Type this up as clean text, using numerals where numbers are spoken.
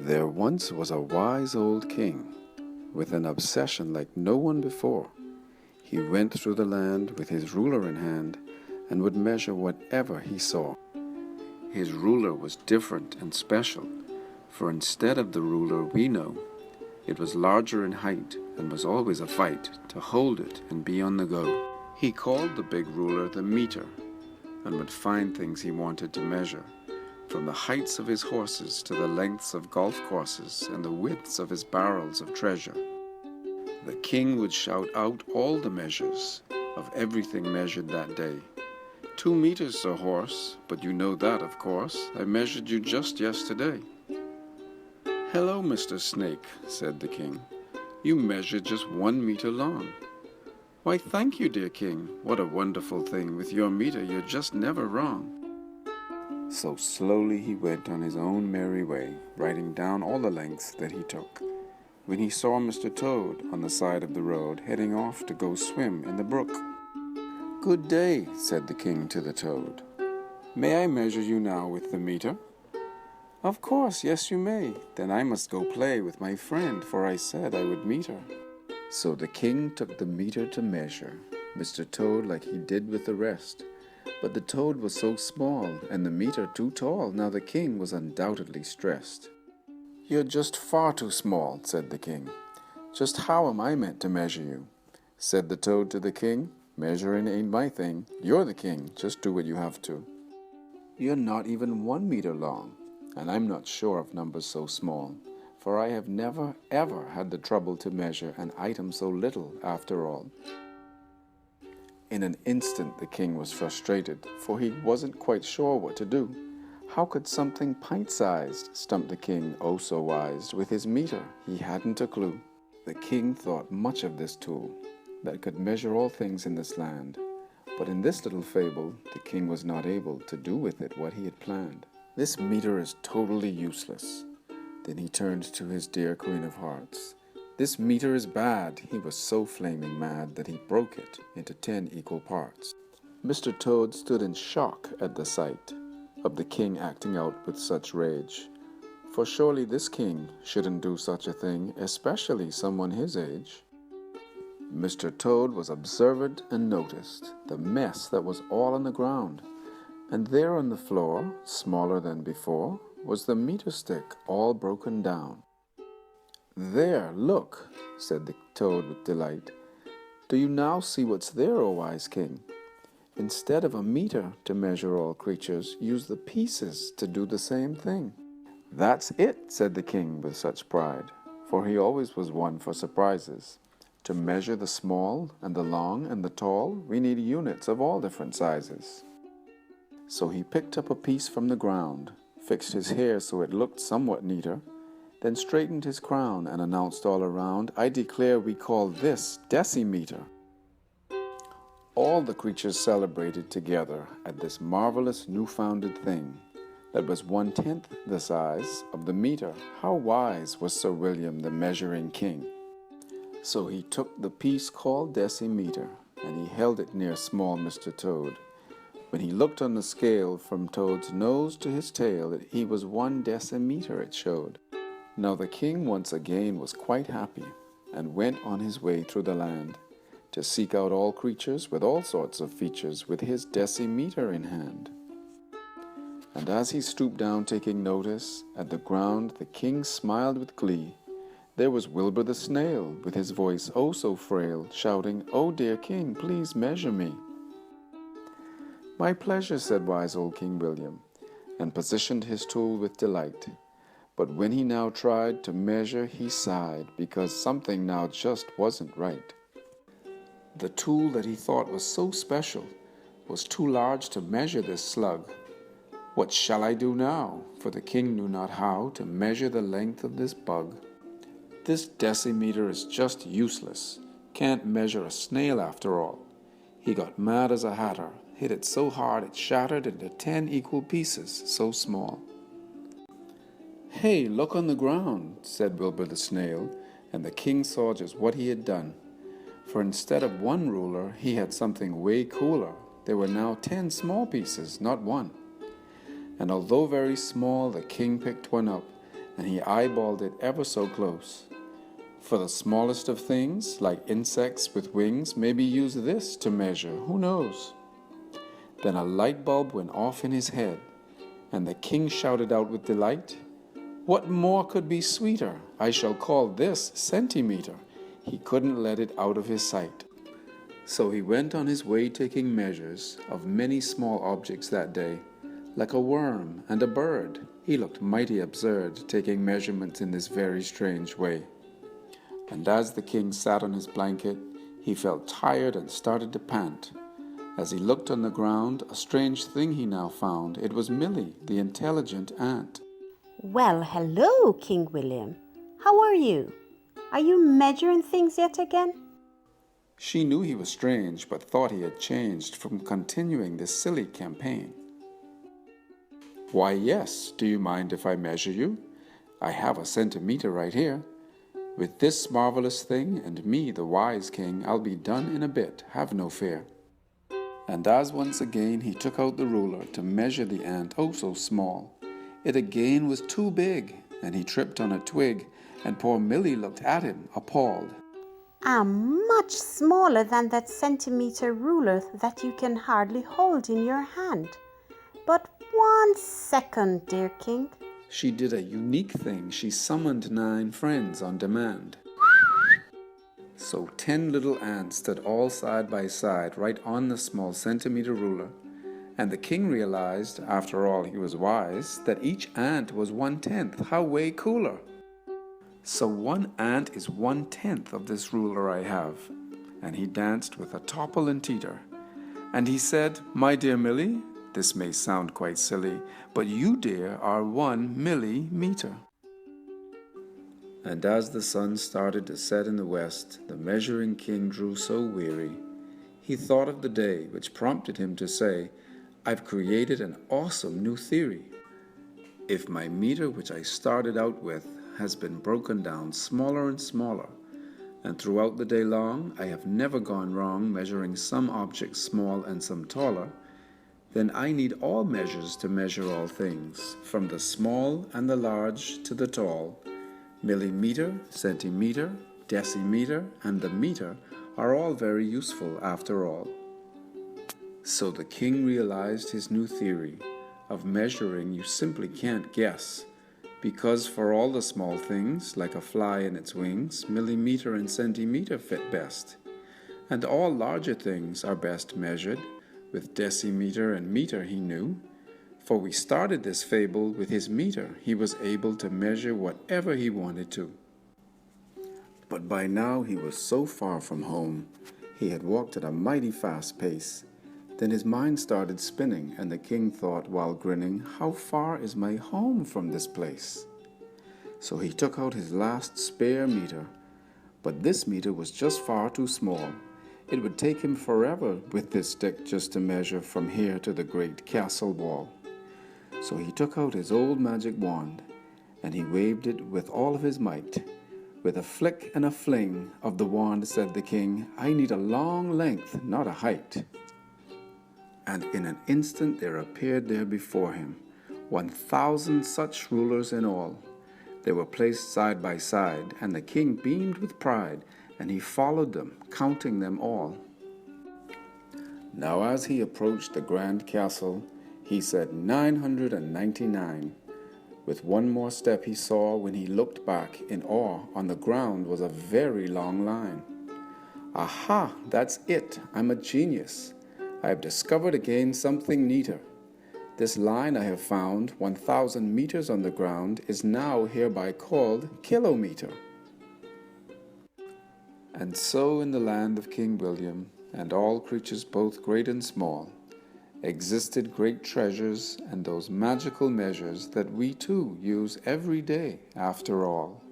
There once was a wise old king with an obsession like no one before. He went through the land with his ruler in hand and would measure whatever he saw. His ruler was different and special, for instead of the ruler we know, it was larger in height and was always a fight to hold it and be on the go. He called the big ruler the meter and would find things he wanted to measure, from the heights of his horses to the lengths of golf courses and the widths of his barrels of treasure. The king would shout out all the measures of everything measured that day. 2 meters, Sir Horse, but you know that, of course. I measured you just yesterday. Hello, Mr. Snake, said the king. You measured just 1 meter long. Why, thank you, dear king. What a wonderful thing. With your meter, you're just never wrong. So slowly he went on his own merry way, writing down all the lengths that he took, when he saw Mr. Toad on the side of the road heading off to go swim in the brook. Good day, said the king to the toad. May I measure you now with the meter? Of course, yes you may. Then I must go play with my friend, for I said I would meet her. So the king took the meter to measure Mr. Toad like he did with the rest. But the toad was so small and the meter too tall. Now the king was undoubtedly stressed. You're just far too small, said the king. Just how am I meant to measure you? Said the toad to the king. Measuring ain't my thing. You're the king. Just do what you have to. You're not even 1 meter long, and I'm not sure of numbers so small, for I have never ever had the trouble to measure an item so little after all. In an instant the king was frustrated, for he wasn't quite sure what to do. How could something pint-sized stump the king, oh so wise, with his meter? He hadn't a clue. The king thought much of this tool that could measure all things in this land, but in this little fable the king was not able to do with it what he had planned. This meter is totally useless. Then he turned to his dear Queen of Hearts. This meter is bad. He was so flaming mad that he broke it into 10 equal parts. Mr. Toad stood in shock at the sight of the king acting out with such rage, for surely this king shouldn't do such a thing, especially someone his age. Mr. Toad was observant and noticed the mess that was all on the ground, and there on the floor, smaller than before, was the meter stick all broken down. There, look, said the toad with delight. Do you now see what's there, O wise king? Instead of a meter to measure all creatures, use the pieces to do the same thing. That's it, said the king with such pride, for he always was one for surprises. To measure the small and the long and the tall, we need units of all different sizes. So he picked up a piece from the ground, fixed his hair so it looked somewhat neater, then straightened his crown and announced all around, I declare we call this Decimeter. All the creatures celebrated together at this marvelous new-founded thing that was 1/10 the size of the meter. How wise was Sir William, the measuring king! So he took the piece called Decimeter, and he held it near small Mr. Toad. When he looked on the scale from Toad's nose to his tail, he was 1 decimeter, it showed. Now the king once again was quite happy, and went on his way through the land, to seek out all creatures with all sorts of features, with his decimeter in hand. And as he stooped down taking notice at the ground, the king smiled with glee. There was Wilbur the snail, with his voice oh so frail, shouting, Oh dear king, please measure me. My pleasure, said wise old King William, and positioned his tool with delight. But when he now tried to measure, he sighed, because something now just wasn't right. The tool that he thought was so special was too large to measure this slug. What shall I do now? For the king knew not how to measure the length of this bug. This decimeter is just useless. Can't measure a snail after all. He got mad as a hatter, hit it so hard it shattered into 10 equal pieces, so small. Hey, look on the ground, said Wilbur the snail, and the king saw just what he had done. For instead of 1 ruler, he had something way cooler. There were now 10 small pieces, not 1. And although very small, the king picked one up and he eyeballed it ever so close. For the smallest of things, like insects with wings, maybe use this to measure, who knows? Then a light bulb went off in his head, and the king shouted out with delight, "What more could be sweeter? I shall call this Centimeter." He couldn't let it out of his sight. So he went on his way taking measures of many small objects that day. Like a worm and a bird, he looked mighty absurd, taking measurements in this very strange way. And as the king sat on his blanket, he felt tired and started to pant. As he looked on the ground, a strange thing he now found. It was Millie, the intelligent ant. Well, hello, King William. How are you? Are you measuring things yet again? She knew he was strange, but thought he had changed from continuing this silly campaign. "Why, yes. Do you mind if I measure you? I have a centimeter right here. With this marvelous thing and me, the wise king, I'll be done in a bit. Have no fear." And as once again he took out the ruler to measure the ant, oh so small, it again was too big, and he tripped on a twig, and poor Millie looked at him, appalled. "I'm much smaller than that centimeter ruler that you can hardly hold in your hand. But 1 second, dear king." She did a unique thing. She summoned 9 friends on demand. So 10 little ants stood all side by side right on the small centimeter ruler. And the king realized, after all he was wise, that each ant was 1/10. How way cooler! "So 1 ant is 1/10 of this ruler I have." And he danced with a topple and teeter. And he said, "My dear Millie, this may sound quite silly, but you, dear, are 1 millimeter." And as the sun started to set in the west, the measuring king grew so weary. He thought of the day which prompted him to say, "I've created an awesome new theory. If my meter, which I started out with, has been broken down smaller and smaller, and throughout the day long I have never gone wrong measuring some objects small and some taller, then I need all measures to measure all things, from the small and the large to the tall. Millimeter, centimeter, decimeter, and the meter are all very useful after all." So the king realized his new theory of measuring you simply can't guess, because for all the small things, like a fly and its wings, millimeter and centimeter fit best. And all larger things are best measured with decimeter and meter, he knew. For we started this fable with his meter. He was able to measure whatever he wanted to. But by now he was so far from home, he had walked at a mighty fast pace. Then his mind started spinning, and the king thought while grinning, "How far is my home from this place?" So he took out his last spare meter. But this meter was just far too small. It would take him forever with this stick just to measure from here to the great castle wall. So he took out his old magic wand, and he waved it with all of his might. With a flick and a fling of the wand, said the king, "I need a long length, not a height." And in an instant there appeared there before him 1,000 such rulers in all. They were placed side by side, and the king beamed with pride, and he followed them, counting them all. Now as he approached the grand castle, he said 999. With one more step he saw, when he looked back in awe, on the ground was a very long line. "Aha, that's it. I'm a genius. I have discovered again something neater. This line I have found, 1,000 meters on the ground, is now hereby called Kilometer." And so in the land of King William, and all creatures both great and small, existed great treasures and those magical measures that we too use every day after all.